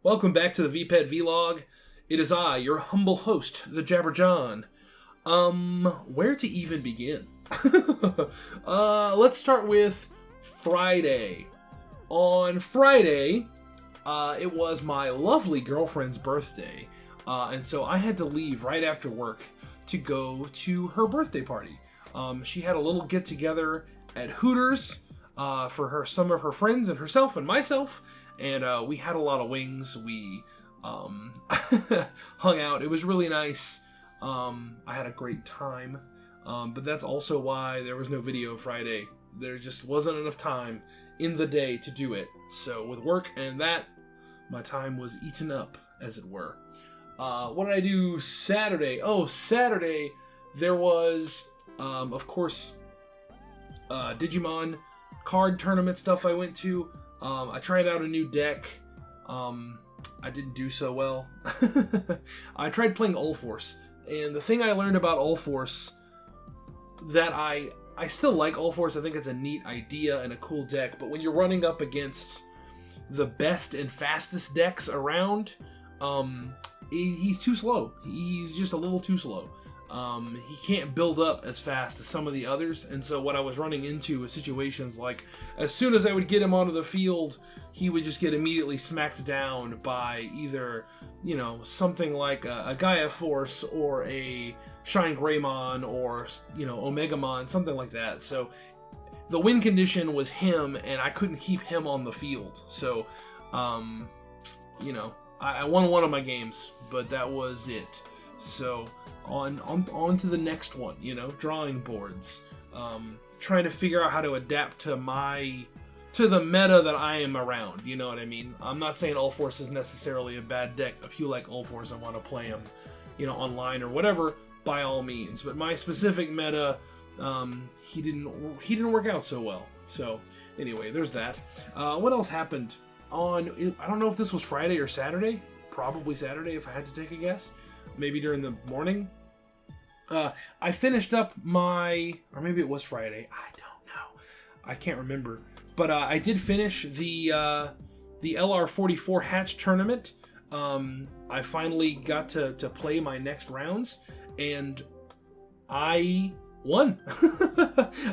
Welcome back to the VPET Vlog. It is I, your humble host, the JabberJohn. Where to even begin? Let's start with Friday. On Friday, it was my lovely girlfriend's birthday, and so I had to leave right after work to go to her birthday party. She had a little get-together at Hooters for some of her friends and herself and myself, and we had a lot of wings. We hung out. It was really nice. I had a great time, but that's also why there was no video Friday. There just wasn't enough time in the day to do it. So with work and that, my time was eaten up, as it were. What did I do Saturday? Oh, Saturday there was, of course, Digimon card tournament stuff I went to. I tried out a new deck. I didn't do so well. I tried playing All Force, and the thing I learned about All Force, that I still like All Force. I think it's a neat idea and a cool deck, but when you're running up against the best and fastest decks around, he's too slow. He's just a little too slow. He can't build up as fast as some of the others, and so what I was running into was situations like, as soon as I would get him onto the field, he would just get immediately smacked down by either, something like a Gaia Force or a Shine Greymon or, Omegamon, something like that. So the win condition was him, and I couldn't keep him on the field. So, I won one of my games, but that was it. So on to the next one, drawing boards, trying to figure out how to adapt to the meta that I am around, you know what I mean? I'm not saying All Force is necessarily a bad deck. If you like All Force and want to play them, online or whatever, by all means. But my specific meta, he didn't work out so well. So anyway, there's that. What else happened I don't know if this was Friday or Saturday. Probably Saturday if I had to take a guess. Maybe during the morning. I finished up or maybe it was Friday. I don't know. I can't remember. But I did finish the LR44 Hatch tournament. I finally got to play my next rounds, and I won.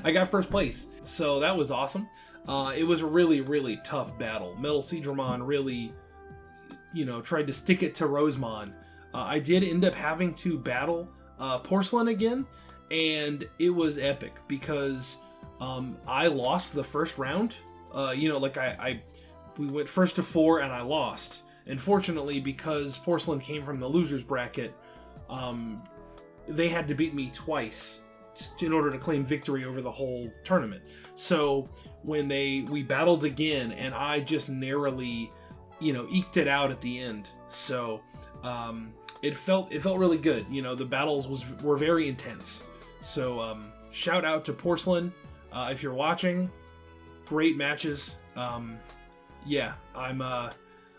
I got first place. So that was awesome. It was a really, really tough battle. Metal Seadramon really, tried to stick it to Rosemon. I did end up having to battle Porcelain again, and it was epic because I lost the first round. We went first to 4 and I lost. And fortunately, because Porcelain came from the losers bracket, they had to beat me twice in order to claim victory over the whole tournament. So when we battled again, and I just narrowly, eked it out at the end. So it felt really good. The battles were very intense. So shout out to Porcelain if you're watching. Great matches. I'm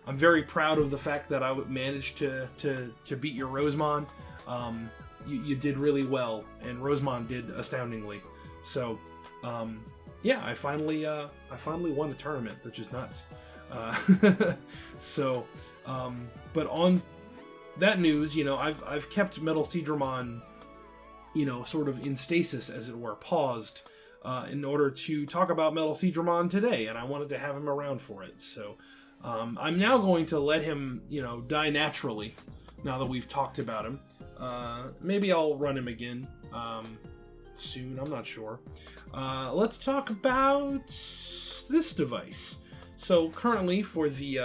very proud of the fact that I managed to beat your Rosemon. You did really well, and Rosemon did astoundingly. So I finally won the tournament, which is nuts. But on that news, I've kept Metal Seadramon, sort of in stasis, as it were, paused, in order to talk about Metal Seadramon today, and I wanted to have him around for it. So I'm now going to let him, die naturally, now that we've talked about him. Maybe I'll run him again soon, I'm not sure. Let's talk about this device. So currently for the,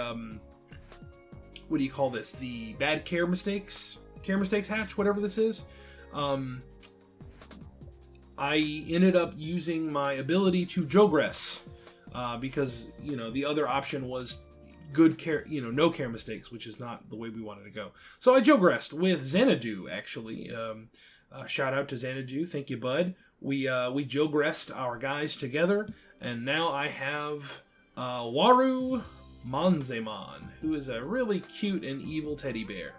what do you call this? The bad care mistakes hatch, whatever this is. I ended up using my ability to Jogress, because, the other option was good care, no care mistakes, which is not the way we wanted to go. So I Jogressed with Xanadu, actually. Shout out to Xanadu. Thank you, bud. We Jogressed our guys together, and now I have Waru Manzemon, who is a really cute and evil teddy bear.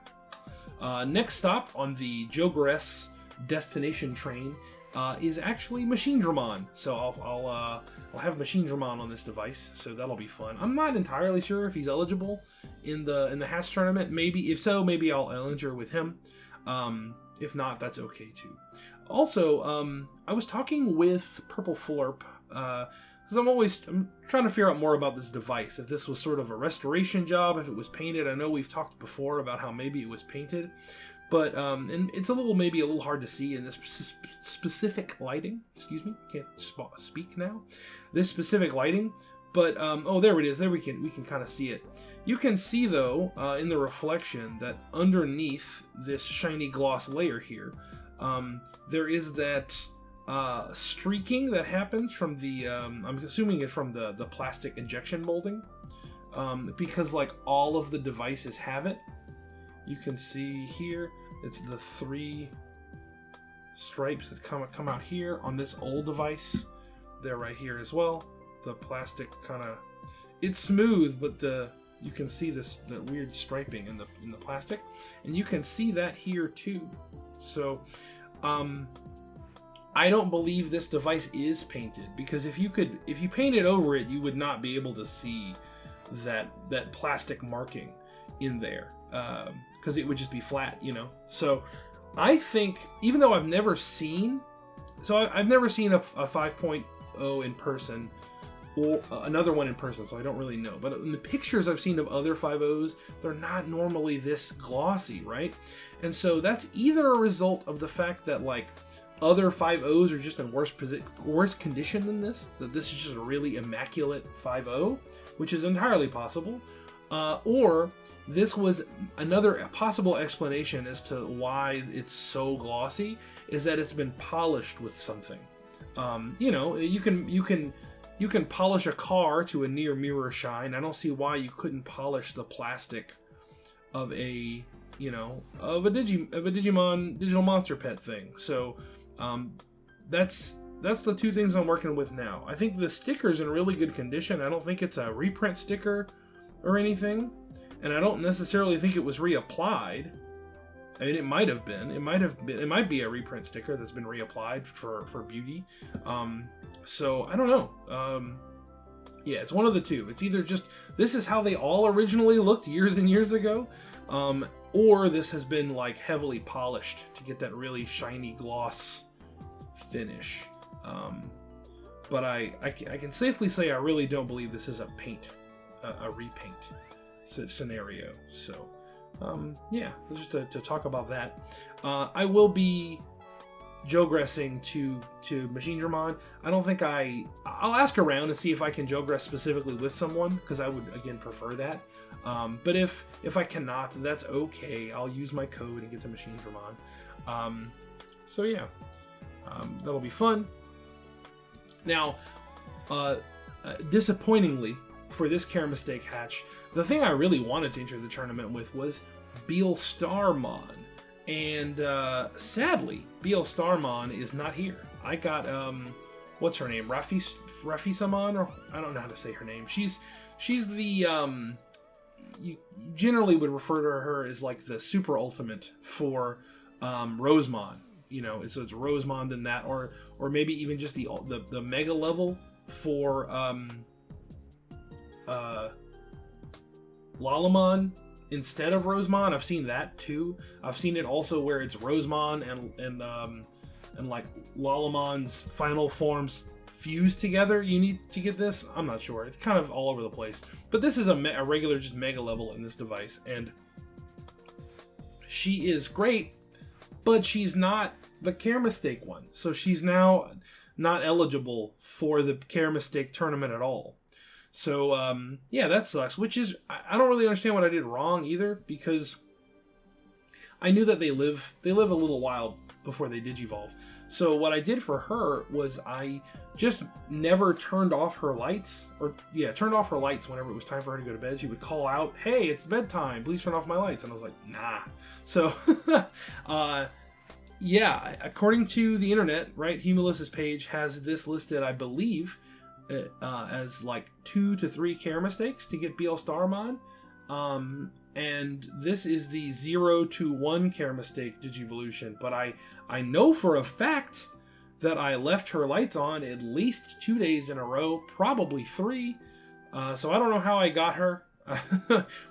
Next stop on the Jogress destination train is actually Machine Dramon. So I'll have Machine Dramon on this device, so that'll be fun. I'm not entirely sure if he's eligible in the Hatch tournament. Maybe if so, maybe I'll enter with him. If not, that's okay too. Also, I was talking with Purple Flurp because I'm trying to figure out more about this device. If this was sort of a restoration job, if it was painted. I know we've talked before about how maybe it was painted. But, and it's maybe a little hard to see in this specific lighting. Excuse me, can't speak now. This specific lighting. But, oh, there it is. There we can kind of see it. You can see, though, in the reflection that underneath this shiny gloss layer here, there is that streaking that happens from the, I'm assuming it's from the plastic injection molding. Because, like, all of the devices have it. You can see here, it's the 3 stripes that come out here on this old device. They're right here as well. The plastic kind of, it's smooth, but you can see that weird striping in the plastic, and you can see that here too. So, I don't believe this device is painted, because if you painted over it, you would not be able to see that plastic marking in there. Because it would just be flat, you know. So I think, even though I've never seen a 5.0 in person, or another one in person, so I don't really know. But in the pictures I've seen of other 5.0s, they're not normally this glossy, right? And so that's either a result of the fact that, like, other 5.0s are just in worse condition than this, that this is just a really immaculate 5.0, which is entirely possible, or this was another possible explanation as to why it's so glossy, is that it's been polished with something. You know, you can polish a car to a near mirror shine. I don't see why you couldn't polish the plastic of a Digimon digital monster pet thing. So that's the 2 things I'm working with now. I think the sticker's in really good condition. I don't think it's a reprint sticker or anything. And I don't necessarily think it was reapplied. I mean, it might have been. It might be a reprint sticker that's been reapplied for beauty. So I don't know. Yeah, it's one of the 2. It's either just this is how they all originally looked years and years ago, or this has been like heavily polished to get that really shiny gloss finish. But I can safely say I really don't believe this is a repaint scenario. So yeah, just to talk about that. I will be Jogressing to Machine Dramon. I don't think I'll ask around and see if I can Jogress specifically with someone, because I would again prefer that. But if I cannot, that's okay. I'll use my code and get to Machine Dramon. So yeah, that'll be fun. Now, disappointingly for this Care Mistake hatch, the thing I really wanted to enter the tournament with was Beal Starmon. And sadly, Beal Starmon is not here. I got, what's her name? Rafisamon? Or I don't know how to say her name. She's the, you generally would refer to her as like the super ultimate for Rosemon. You know, so it's Rosemon than that, or maybe even just the mega level for Lalamon instead of Rosemon. I've seen that too. I've seen it also where it's Rosemon and like Lalamon's final forms fused together. You need to get this. I'm not sure. It's kind of all over the place. But this is a regular just mega level in this device, and she is great, but she's not the Care Mistake one. So she's now not eligible for the Care Mistake tournament at all. So, yeah, that sucks, which is, I don't really understand what I did wrong either, because I knew that they live a little while before they digivolve. So what I did for her was I just never turned off her lights, turned off her lights whenever it was time for her to go to bed. She would call out, "Hey, it's bedtime, please turn off my lights." And I was like, nah. So, yeah, according to the internet, right, Humulus's page has this listed, I believe, as like 2 to 3 Care Mistakes to get Beal Starmon. And this is the 0 to 1 Care Mistake Digivolution. But I know for a fact that I left her lights on at least 2 days in a row, probably 3. So I don't know how I got her,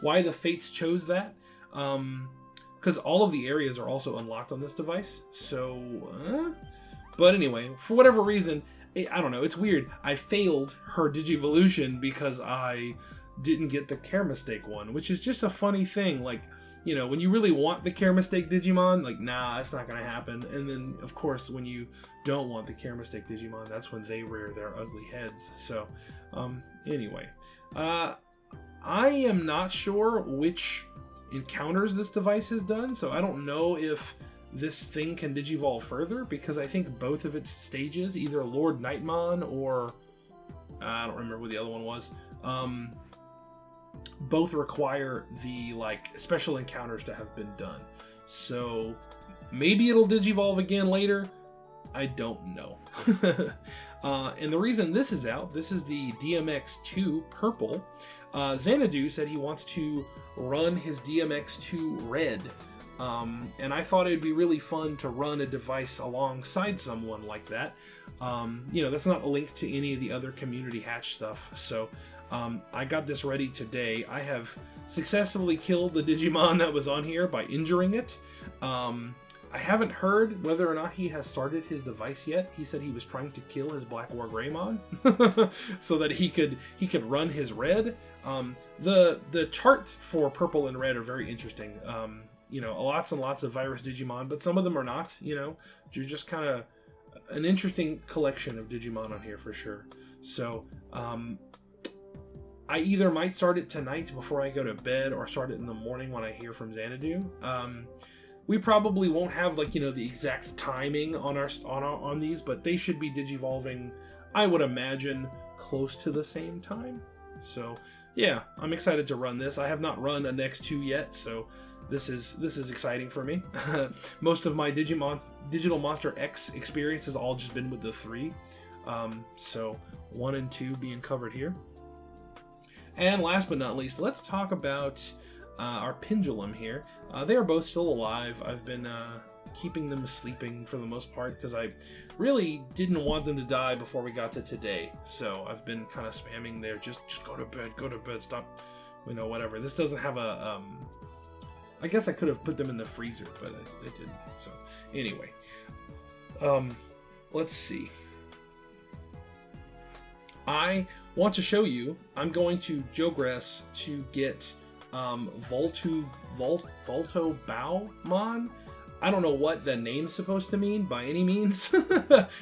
why the fates chose that. Because all of the areas are also unlocked on this device. So, but anyway, for whatever reason, I don't know, it's weird. I failed her Digivolution because I didn't get the care mistake one, which is just a funny thing. Like, you know, when you really want the care mistake Digimon, like, nah, that's not going to happen. And then, of course, when you don't want the care mistake Digimon, that's when they rear their ugly heads. So, anyway, I am not sure which encounters this device has done, so I don't know if this thing can digivolve further, because I think both of its stages, either Lord Nightmon or I don't remember what the other one was, both require the like special encounters to have been done. So maybe it'll digivolve again later. I don't know. And the reason this is out, this is the DMX2 Purple. Xanadu said he wants to run his DMX2 Red. And I thought it'd be really fun to run a device alongside someone like that. You know, that's not linked to any of the other community hatch stuff. So I got this ready today. I have successfully killed the Digimon that was on here by injuring it. I haven't heard whether or not he has started his device yet. He said he was trying to kill his Black War Greymon so that he could run his Red. The chart for Purple and Red are very interesting. You know, lots and lots of virus Digimon, but some of them are not. You know, you're just kind of an interesting collection of Digimon on here for sure. So I either might start it tonight before I go to bed, or start it in the morning when I hear from Xanadu. We probably won't have, like, you know, the exact timing on these, but they should be digivolving, I would imagine, close to the same time. So yeah, I'm excited to run this. I have not run an X2 yet, so this is exciting for me. Most of my Digital Monster X experience has all just been with the 3. So 1 and 2 being covered here. And last but not least, let's talk about our Pendulum here. They are both still alive. I've been keeping them sleeping for the most part because I really didn't want them to die before we got to today. So I've been kind of spamming there. Just go to bed, stop, you know, whatever. This doesn't have a, I guess I could have put them in the freezer, but I didn't. So anyway, let's see. I want to show you, I'm going to Jogress to get Volto Baumon. I don't know what the name's supposed to mean by any means,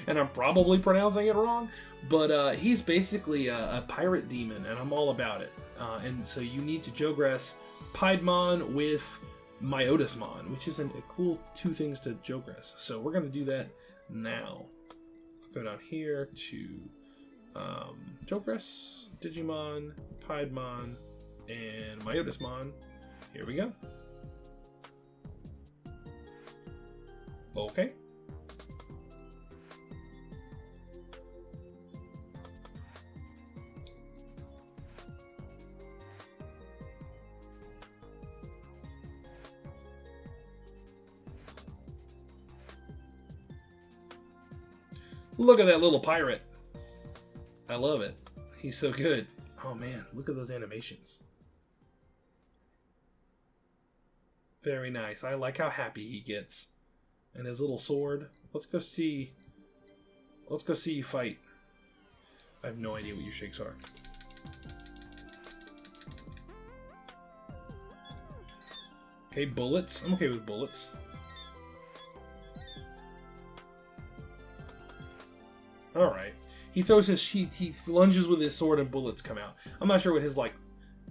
and I'm probably pronouncing it wrong, but he's basically a pirate demon, and I'm all about it. And so you need to Jogress Piedmon with Myotismon, which is a cool 2 things to Jogress. So we're going to do that now. Go down here to Jogress, Digimon, Piedmon, and Myotismon. Here we go. Okay. Look at that little pirate. I love it. He's so good. Oh man, look at those animations. Very nice. I like how happy he gets. And his little sword. Let's go see you fight. I have no idea what your shakes are. Okay, bullets. I'm okay with bullets. Alright. He throws his sheet, he lunges with his sword and bullets come out. I'm not sure what his, like,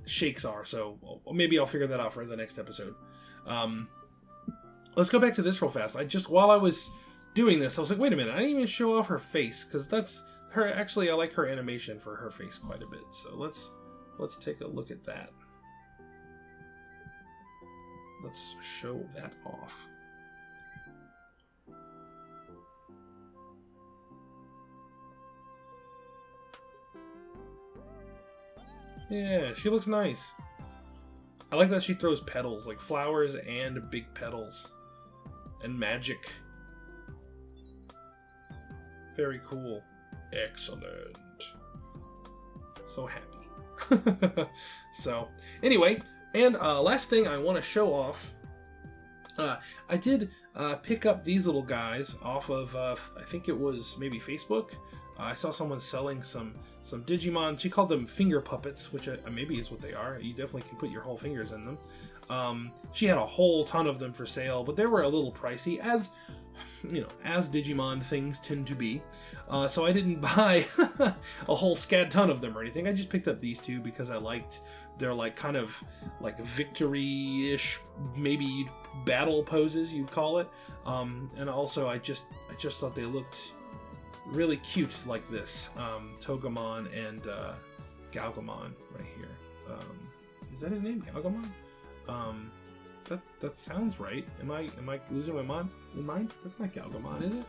shakes are, so maybe I'll figure that out for the next episode. Let's go back to this real fast. While I was doing this, I was like, wait a minute, I didn't even show off her face, because that's her. Actually, I like her animation for her face quite a bit. So let's take a look at that. Let's show that off. Yeah, she looks nice. I like that she throws petals, like flowers and big petals. And magic. Very cool. Excellent. So happy. So, anyway, and last thing I want to show off. I did pick up these little guys off of, I think it was maybe Facebook. I saw someone selling some Digimon. She called them finger puppets, which maybe is what they are. You definitely can put your whole fingers in them. She had a whole ton of them for sale, but they were a little pricey, as you know, as Digimon things tend to be. So I didn't buy a whole scad ton of them or anything. I just picked up these two because I liked their like kind of like victory-ish, maybe battle poses you'd call it. And also I just thought they looked really cute like this. Togemon and Galgamon right here. Is that his name, Galgamon? That sounds right. Am I losing my mind? That's not Galgamon, is it?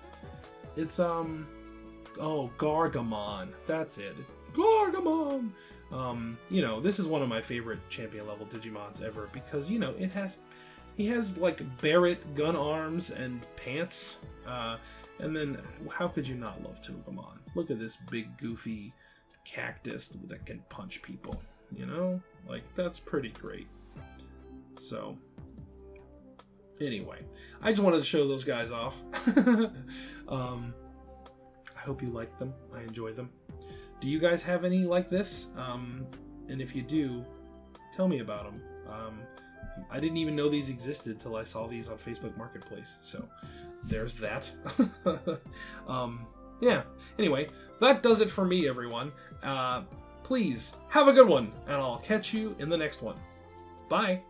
It's oh, Gargamon. That's it. It's Gargamon. You know, this is one of my favorite champion level Digimons ever because, you know, he has like Barrett gun arms and pants. And then how could you not love Togemon? Look at this big goofy cactus that can punch people, you know? Like, that's pretty great. So, anyway, I just wanted to show those guys off. I hope you like them. I enjoy them. Do you guys have any like this? And if you do, tell me about them. I didn't even know these existed till I saw these on Facebook Marketplace. So there's that. Yeah. Anyway, that does it for me, everyone. Please have a good one, and I'll catch you in the next one. Bye.